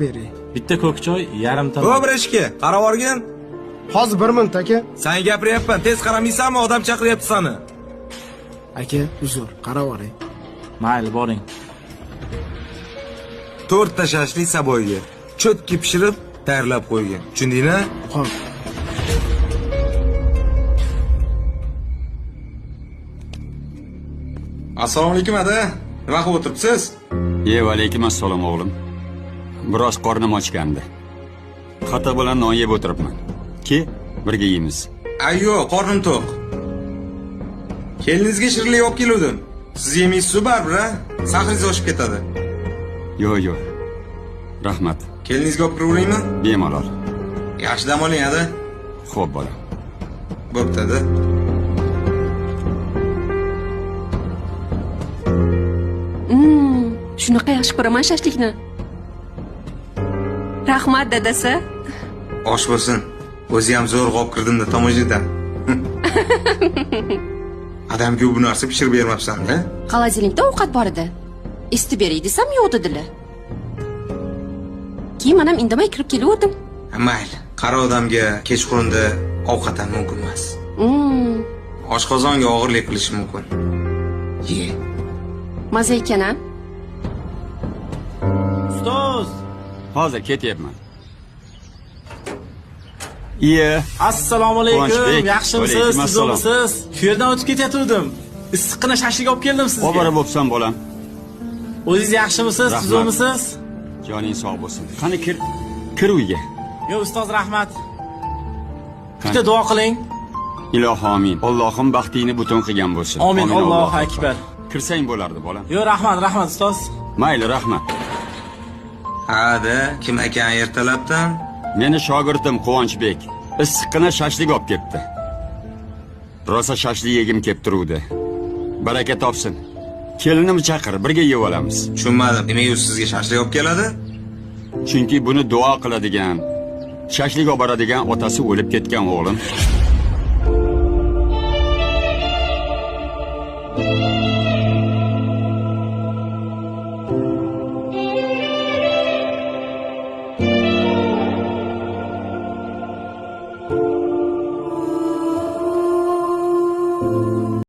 bering. Bitta ko'k choy, yarimta. To'g'ri ishga, qarab olgin. Hozir 1 minut aka. Sen gapiryapman, tez qaramaysanmi? Odam chaqiryapti seni. Aka, uzr, qarab oling. Mayli, boring. 4 ta shashlik saboyga cho'tki pishirib tayyorlab qo'ygan. Tushundingmi? Xo'p. Assalomu alaykum aka. Nima qilib o'tiribsiz? Alaykum assalom o'g'lim. Biroz qornim ochgandi. Qatiq bilan non yeb o'tiribman. Ki, birga yeymiz. Ayyo, qornim to'q. Keliningizga shirinlik olib keldim. Siz yemaysiz baribir, ha? Sahringiz oshib ketadi. Yo'q. Rahmat. Keliningizga olib kiraveraymi? Bemalol. Yaxshi dam oling, ada. Xo'p, bolam. Bo'pti-da. Shunaqa yaxshi ko'raman shashlikni. Rahmat dadasi. Osh bo'lsin. O'zi ham zo'rg'a olib kirdim-da tomoshadan. Adamga bu narsa pishirib bermabsan-da? Xolodilnikda ovqat bor edi. Isitib beray desam yo'q dedilar. Keyin men ham indamay kirib kelaverdim. Mayli, qaro odamga kechqurunda ovqat ham mumkin emas. Oshqozonga og'irlik qilishi mumkin. Ye. Maza ekan-a? Ustoz. Hozir ketyapman. Assalomu alaykum. Quvonchbek. Yaxshimisiz? Alaykum Siz assalom. o'misiz? Shu yerdan o'tib ketayotgandim. Issiqqina shashlik olib keldim sizga. Obora bo'psan, bolam. O'zingiz yaxshimisiz? Siz Rahmat. o'misiz? Joning sog' bo'lsin. Qani kir uyga. Yo, ustoz rahmat. Bitta duo qiling. Ilohi amin. Allohim baxtingni butun qilgan bo'lsin. Amin. Allohu akbar. Kirsang bo'lardi, bolam. Yo, rahmat ustoz. Mayli, rahmat. Ha-da, kim ekan ertalabdan? Meni shogirdim Quvonchbek. Issiqqina shashlik olib kelibdi. Rosa shashlik yegim kelib turuvdi. Baraka topsin. Kelinimni chaqir, birga yeb olamiz. Tushunmadim. Nimaga u sizga shashlik olib keladi? Chunki buni duo qiladigan, shashlik olib boradigan otasi o'lib ketgan o'g'lim.